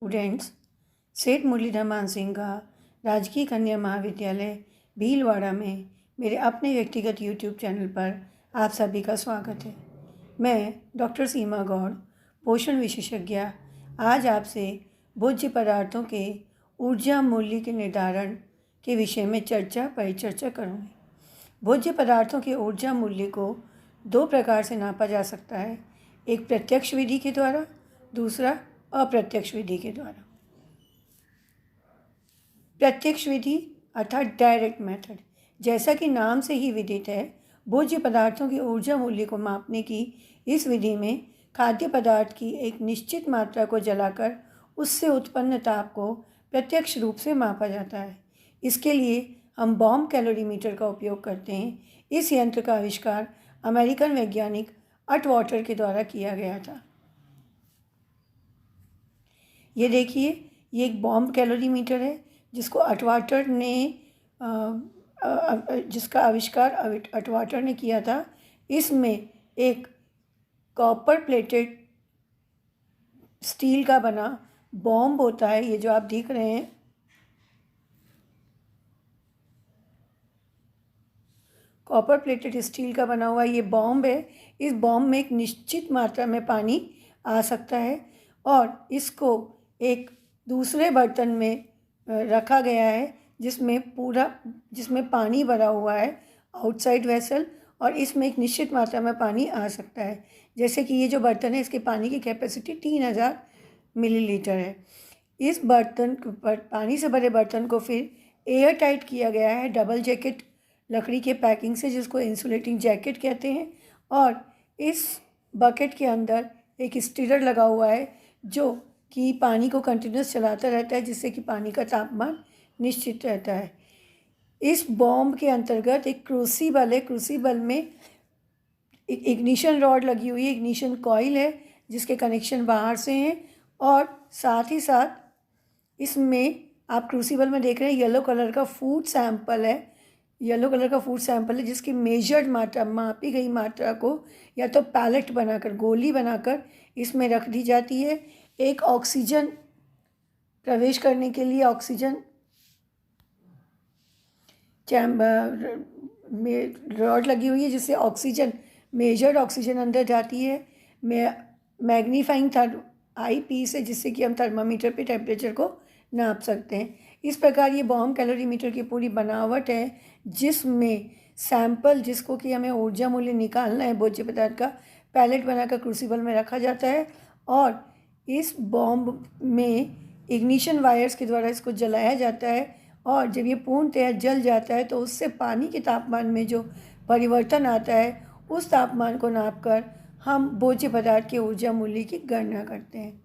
Students, सेठ मुरलीधर मानसिंह का राजकीय कन्या महाविद्यालय भीलवाड़ा में मेरे अपने व्यक्तिगत यूट्यूब चैनल पर आप सभी का स्वागत है। मैं डॉक्टर सीमा गौड़, पोषण विशेषज्ञ, आज आपसे भोज्य पदार्थों के ऊर्जा मूल्य के निर्धारण के विषय में परिचर्चा करूँगी। भोज्य पदार्थों के ऊर्जा मूल्य को दो प्रकार से नापा जा सकता है, एक प्रत्यक्ष विधि के द्वारा, दूसरा अप्रत्यक्ष विधि के द्वारा। प्रत्यक्ष विधि अर्थात डायरेक्ट मेथड, जैसा कि नाम से ही विदित है, भोज्य पदार्थों की ऊर्जा मूल्य को मापने की इस विधि में खाद्य पदार्थ की एक निश्चित मात्रा को जलाकर उससे उत्पन्न ताप को प्रत्यक्ष रूप से मापा जाता है। इसके लिए हम बॉम्ब कैलोरीमीटर का उपयोग करते हैं। इस यंत्र का आविष्कार अमेरिकन वैज्ञानिक अटवाटर के द्वारा किया गया था। ये देखिए, ये एक बॉम्ब कैलोरीमीटर है जिसको अटवाटर ने जिसका आविष्कार अटवाटर ने किया था। इसमें एक कॉपर प्लेटेड स्टील का बना बॉम्ब होता है, ये जो आप देख रहे हैं, कॉपर प्लेटेड स्टील का बना हुआ ये बॉम्ब है। इस बॉम्ब में एक निश्चित मात्रा में पानी आ सकता है और इसको एक दूसरे बर्तन में रखा गया है जिसमें पानी भरा हुआ है, आउटसाइड वेसल, और इसमें एक निश्चित मात्रा में पानी आ सकता है। जैसे कि ये जो बर्तन है, इसकी पानी की कैपेसिटी 3000 मिलीलीटर है। इस बर्तन पर पानी से भरे बर्तन को फिर एयर टाइट किया गया है डबल जैकेट लकड़ी के पैकिंग से, जिसको इंसुलेटिंग जैकेट कहते हैं। और इस बकेट के अंदर एक स्टीरर लगा हुआ है जो कि पानी को कंटिन्यूस चलाता रहता है, जिससे कि पानी का तापमान निश्चित रहता है। इस बॉम्ब के अंतर्गत एक क्रूसिबल है। क्रूसिबल में एक इग्निशन रॉड लगी हुई है, इग्निशन कॉइल है जिसके कनेक्शन बाहर से हैं, और साथ ही साथ इसमें आप क्रूसिबल में देख रहे हैं येलो कलर का फूड सैंपल है, जिसकी मेजर्ड मात्रा, मापी गई मात्रा को या तो पैलेट बनाकर, गोली बनाकर इसमें रख दी जाती है। एक ऑक्सीजन प्रवेश करने के लिए ऑक्सीजन चैम्बर में रॉड लगी हुई है, जिससे ऑक्सीजन, मेजर्ड ऑक्सीजन अंदर जाती है। मैग्नीफाइंग आई पीस है, जिससे कि हम थर्मामीटर पे टेम्परेचर को नाप सकते हैं। इस प्रकार ये बॉम्ब कैलोरीमीटर की पूरी बनावट है, जिसमें सैंपल, जिसको कि हमें ऊर्जा मूल्य निकालना है भोज्य पदार्थ का, पैलेट बनाकर क्रूसिबल में रखा जाता है और इस बॉम्ब में इग्निशन वायर्स के द्वारा इसको जलाया जाता है। और जब ये पूर्णतः जल जाता है तो उससे पानी के तापमान में जो परिवर्तन आता है, उस तापमान को नापकर हम भोज्य पदार्थ के ऊर्जा मूल्य की गणना करते हैं।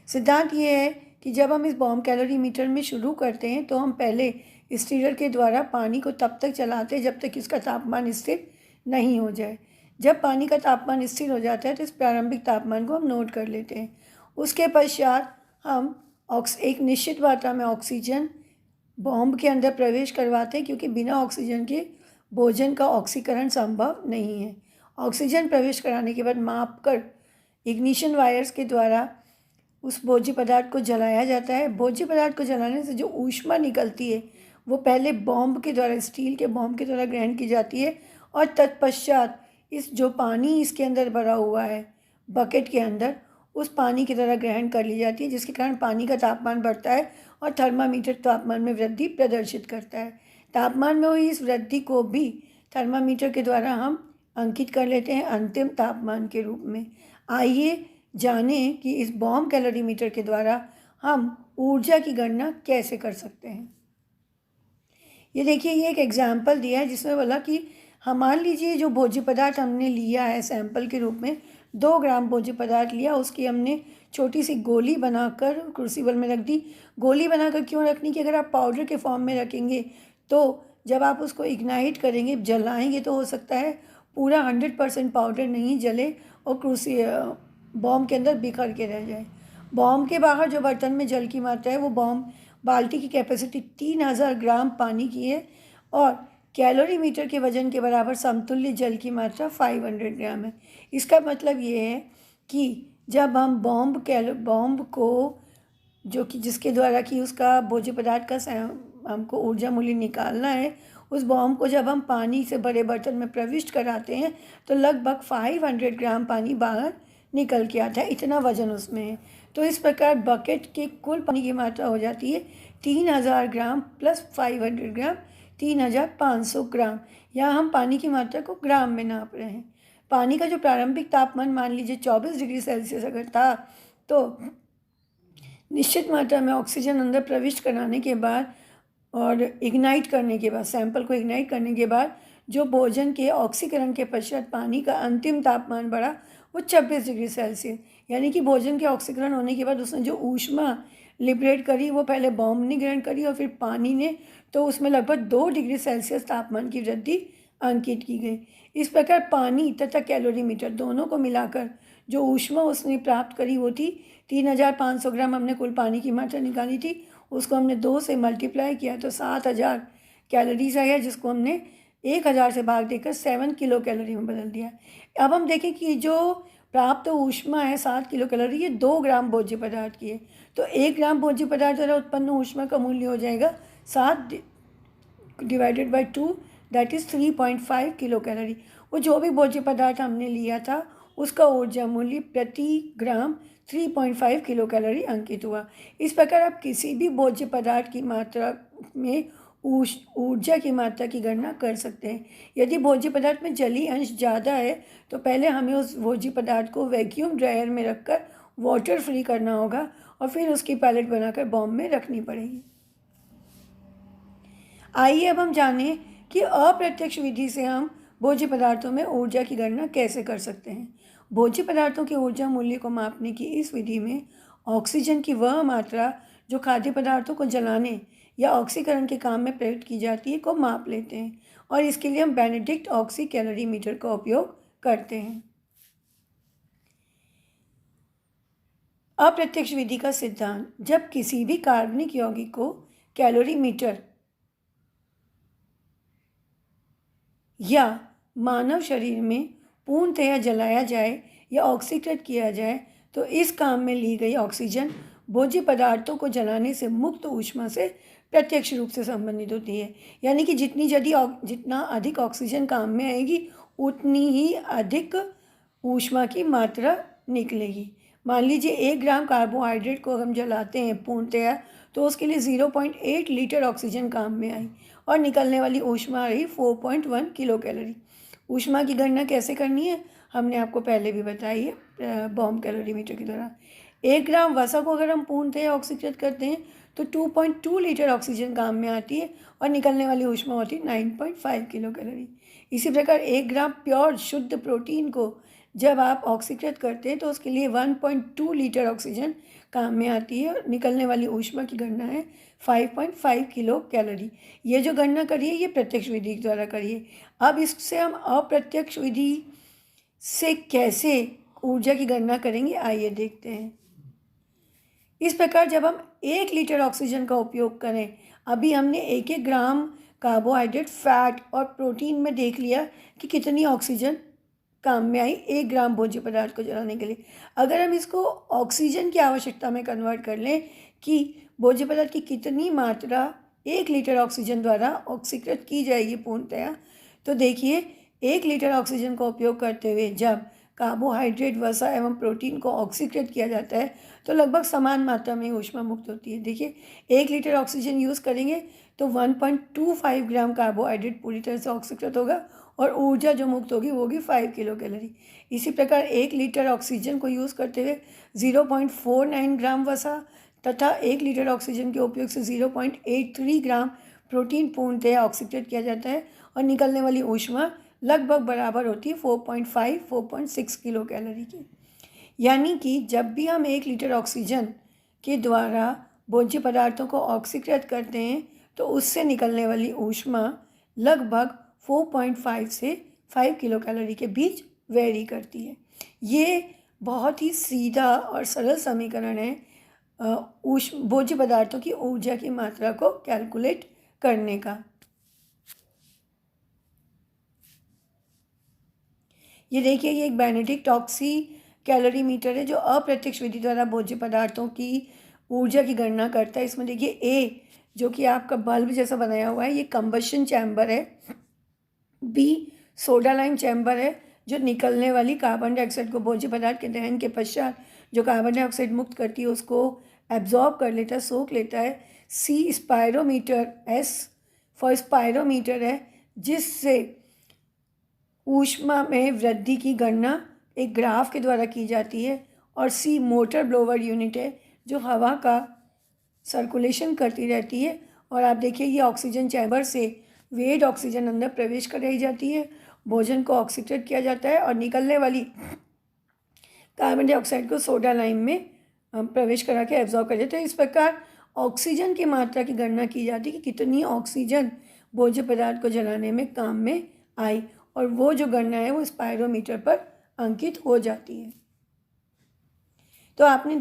सिद्धांत ये है कि जब हम इस बॉम्ब कैलोरीमीटर में शुरू करते हैं तो हम पहले स्टीरर के द्वारा पानी को तब तक चलाते हैं जब तक इसका तापमान स्थिर नहीं हो जाए। जब पानी का तापमान स्थिर हो जाता है तो इस प्रारंभिक तापमान को हम नोट कर लेते हैं। उसके पश्चात हम एक निश्चित मात्रा में ऑक्सीजन बॉम्ब के अंदर प्रवेश करवाते हैं, क्योंकि बिना ऑक्सीजन के भोजन का ऑक्सीकरण संभव नहीं है। ऑक्सीजन प्रवेश कराने के बाद मापकर इग्निशन वायर्स के द्वारा उस भोज्य पदार्थ को जलाया जाता है। भोज्य पदार्थ को जलाने से जो ऊष्मा निकलती है वो पहले बॉम्ब के द्वारा, स्टील के बॉम्ब के द्वारा ग्रहण की जाती है, और तत्पश्चात इस जो पानी इसके अंदर भरा हुआ है बकेट के अंदर, उस पानी की तरह ग्रहण कर ली जाती है, जिसके कारण पानी का तापमान बढ़ता है और थर्मामीटर तापमान में वृद्धि प्रदर्शित करता है। तापमान में हुई इस वृद्धि को भी थर्मामीटर के द्वारा हम अंकित कर लेते हैं अंतिम तापमान के रूप में। आइए जानें कि इस बॉम्ब कैलोरीमीटर के द्वारा हम ऊर्जा की गणना कैसे कर सकते हैं। ये देखिए, ये एक एग्जाम्पल दिया है जिसमें बोला कि हम मान लीजिए जो भोज्य पदार्थ हमने लिया है सैंपल के रूप में, 2 ग्राम भोज्य पदार्थ लिया, उसकी हमने छोटी सी गोली बनाकर क्रूसिबल में रख दी। गोली बनाकर क्यों रखनी कि अगर आप पाउडर के फॉर्म में रखेंगे तो जब आप उसको इग्नाइट करेंगे, जलाएंगे, तो हो सकता है पूरा 100% पाउडर नहीं जले और बॉम्ब के अंदर बिखर के रह जाए। बॉम्ब के बाहर जो बर्तन में जल की मात्रा है वो बॉम्ब बाल्टी की कैपेसिटी 3000 ग्राम पानी की है और कैलोरीमीटर के वजन के बराबर समतुल्य जल की मात्रा 500 ग्राम है। इसका मतलब ये है कि जब हम बॉम्ब को जो कि जिसके द्वारा कि उसका भोज्य पदार्थ का हमको ऊर्जा मूल्य निकालना है, उस बॉम्ब को जब हम पानी से भरे बर्तन में प्रविष्ट कराते हैं तो लगभग 500 ग्राम पानी बाहर निकल के आता है, इतना वजन उसमें है। तो इस प्रकार बकेट के कुल पानी की मात्रा हो जाती है 3000 ग्राम प्लस 500 ग्राम, 3500 ग्राम। यहाँ हम पानी की मात्रा को ग्राम में नाप रहे हैं। पानी का जो प्रारंभिक तापमान मान लीजिए 24 डिग्री सेल्सियस अगर था, तो निश्चित मात्रा में ऑक्सीजन अंदर प्रविष्ट कराने के बाद और इग्नाइट करने के बाद, सैंपल को इग्नाइट करने के बाद जो भोजन के ऑक्सीकरण के पश्चात पानी का अंतिम तापमान बढ़ा वो 26 डिग्री सेल्सियस, यानी कि भोजन के ऑक्सीकरण होने के बाद उसने जो ऊष्मा लिबरेट करी वो पहले बॉम्ब ने ग्रहण करी और फिर पानी ने, तो उसमें लगभग 2 डिग्री सेल्सियस तापमान की वृद्धि अंकित की गई। इस प्रकार पानी तथा कैलोरीमीटर दोनों को मिलाकर जो ऊष्मा उसने प्राप्त करी वो थी 3500 ग्राम। हमने कुल पानी की मात्रा निकाली थी, उसको हमने 2 से मल्टीप्लाई किया तो 7000 कैलोरीज आया, जिसको हमने 1000 से भाग देकर 7 किलो कैलोरी में बदल दिया। अब हम देखें कि जो प्राप्त ऊष्मा है 7 किलो कैलोरी, ये 2 ग्राम भोज्य पदार्थ की है, तो 1 ग्राम भोज्य पदार्थ द्वारा उत्पन्न ऊष्मा का मूल्य हो जाएगा 7 divided by 2, that is 3.5 kilo calorie. वो जो भी भोज्य पदार्थ हमने लिया था उसका ऊर्जा मूल्य प्रति ग्राम 3.5 किलो कैलोरी अंकित हुआ। इस प्रकार आप किसी भी भोज्य पदार्थ की मात्रा में ऊर्जा की मात्रा की गणना कर सकते हैं। यदि भोज्य पदार्थ में जलीय अंश ज़्यादा है तो पहले हमें उस भोज्य पदार्थ को वैक्यूम ड्रायर में रखकर वाटर फ्री करना होगा और फिर उसकी पैलेट बनाकर बॉम्ब में रखनी पड़ेगी। आइए अब हम जानें कि अप्रत्यक्ष विधि से हम भोज्य पदार्थों में ऊर्जा की गणना कैसे कर सकते हैं। भोज्य पदार्थों के ऊर्जा मूल्य को मापने की इस विधि में ऑक्सीजन की वह मात्रा जो खाद्य पदार्थों को जलाने या ऑक्सीकरण के काम में प्रयुक्त की जाती है को माप लेते हैं और इसके लिए हम बेनेडिक्ट ऑक्सी कैलोरीमीटर का उपयोग करते हैं। अप्रत्यक्ष विधि का सिद्धांत: जब किसी भी कार्बनिक यौगिक को कैलोरीमीटर या मानव शरीर में पूर्णतया जलाया जाए या ऑक्सीकृत किया जाए तो इस काम में ली गई ऑक्सीजन भोज्य पदार्थों को जलाने से मुक्त ऊष्मा से प्रत्यक्ष रूप से संबंधित होती है। यानी कि जितना अधिक ऑक्सीजन काम में आएगी उतनी ही अधिक ऊष्मा की मात्रा निकलेगी। मान लीजिए 1 ग्राम कार्बोहाइड्रेट को हम जलाते हैं पूर्णतया तो उसके लिए 0.8 लीटर ऑक्सीजन काम में आई और निकलने वाली ऊष्मा रही 4.1 किलो कैलोरी। ऊष्मा की गणना कैसे करनी है हमने आपको पहले भी बताई है बॉम्ब कैलोरीमीटर के द्वारा। 1 ग्राम वसा को अगर हम पूर्णतया ऑक्सीकृत करते हैं तो 2.2 लीटर ऑक्सीजन काम में आती है और निकलने वाली ऊष्मा होती है 9.5 किलो कैलोरी। इसी प्रकार 1 ग्राम प्योर शुद्ध प्रोटीन को जब आप ऑक्सीकृत करते हैं तो उसके लिए 1.2 लीटर ऑक्सीजन काम में आती है और निकलने वाली ऊष्मा की गणना है 5.5 किलो कैलोरी। ये जो गणना करिए ये प्रत्यक्ष विधि द्वारा करिए। अब इससे हम अप्रत्यक्ष विधि से कैसे ऊर्जा की गणना करेंगे आइए देखते हैं। इस प्रकार जब हम 1 लीटर ऑक्सीजन का उपयोग करें, अभी हमने 1-1 ग्राम कार्बोहाइड्रेट, फैट और प्रोटीन में देख लिया कि कितनी ऑक्सीजन काम में आई 1 ग्राम भोज्य पदार्थ को जलाने के लिए। अगर हम इसको ऑक्सीजन की आवश्यकता में कन्वर्ट कर लें कि भोज्य पदार्थ की कितनी मात्रा 1 लीटर ऑक्सीजन द्वारा ऑक्सीकृत की जाएगी पूर्णतया, तो देखिए 1 लीटर ऑक्सीजन का उपयोग करते हुए जब कार्बोहाइड्रेट, वसा एवं प्रोटीन को ऑक्सीकृत किया जाता है तो लगभग समान मात्रा में ऊष्मा मुक्त होती है। देखिए 1 लीटर ऑक्सीजन यूज़ करेंगे तो 1.25 ग्राम कार्बोहाइड्रेट पूरी तरह से ऑक्सीकृत होगा और ऊर्जा जो मुक्त होगी वो होगी 5 किलो कैलोरी। इसी प्रकार 1 लीटर ऑक्सीजन को यूज़ करते हुए 0.49 ग्राम वसा तथा 1 लीटर ऑक्सीजन के उपयोग से 0.83 ग्राम प्रोटीन पूर्णतया ऑक्सीकृत किया जाता है और निकलने वाली ऊष्मा लगभग बराबर होती है 4.5-4.6 किलो कैलोरी की। यानी कि जब भी हम 1 लीटर ऑक्सीजन के द्वारा भोज्य पदार्थों को ऑक्सीकृत करते हैं तो उससे निकलने वाली ऊष्मा लगभग 4.5 से 5 किलो कैलोरी के बीच वेरी करती है। ये बहुत ही सीधा और सरल समीकरण है भोज्य पदार्थों की ऊर्जा की मात्रा को कैलकुलेट करने का। ये देखिए ये एक बेनेडिक्ट ऑक्सी कैलोरीमीटर है जो अप्रत्यक्ष विधि द्वारा भोज्य पदार्थों की ऊर्जा की गणना करता है। इसमें देखिए ए जो कि आपका बल्ब जैसा बनाया हुआ है, ये कंबशन चैम्बर है। बी सोडा लाइम चैम्बर है, जो निकलने वाली कार्बन डाइऑक्साइड को भोज्य पदार्थ के दहन के पश्चात जो कार्बन डाइऑक्साइड मुक्त करती है उसको एब्जॉर्ब कर लेता है, सोख लेता है। सी स्पायरोमीटर, एस फॉर स्पायरोमीटर है, जिससे ऊष्मा में वृद्धि की गणना एक ग्राफ के द्वारा की जाती है। और सी मोटर ब्लोवर यूनिट है, जो हवा का सर्कुलेशन करती रहती है। और आप देखिए ये ऑक्सीजन चैम्बर से वेट ऑक्सीजन अंदर प्रवेश कराई जाती है, भोजन को ऑक्सीकृत किया जाता है और निकलने वाली कार्बन डाइऑक्साइड को सोडा लाइम में प्रवेश करा के एब्जॉर्ब कर देते हैं। इस प्रकार ऑक्सीजन की मात्रा की गणना की जाती है कि कितनी ऑक्सीजन भोज्य पदार्थ को जलाने में काम में आई, और वो जो गणना है वो स्पायरोमीटर पर अंकित हो जाती है। तो आपने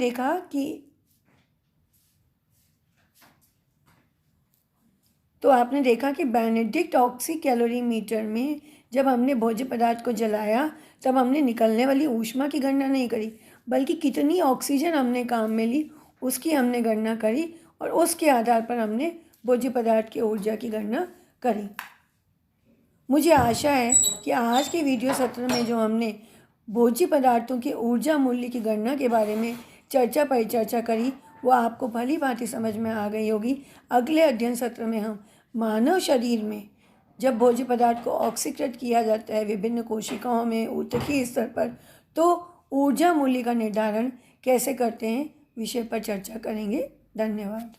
देखा कि बेनेडिक्ट ऑक्सी कैलोरीमीटर में जब हमने भोज्य पदार्थ को जलाया तब हमने निकलने वाली ऊष्मा की गणना नहीं करी, बल्कि कितनी ऑक्सीजन हमने काम में ली उसकी हमने गणना करी, और उसके आधार पर हमने भोज्य पदार्थ की ऊर्जा की गणना करी। मुझे आशा है कि आज के वीडियो सत्र में जो हमने भोज्य पदार्थों के ऊर्जा मूल्य की गणना के बारे में परिचर्चा करी वो आपको भली भांति समझ में आ गई होगी। अगले अध्ययन सत्र में हम मानव शरीर में जब भोज्य पदार्थ को ऑक्सीकृत किया जाता है विभिन्न कोशिकाओं में ऊतकीय स्तर पर, तो ऊर्जा मूल्य का निर्धारण कैसे करते हैं विषय पर चर्चा करेंगे। धन्यवाद।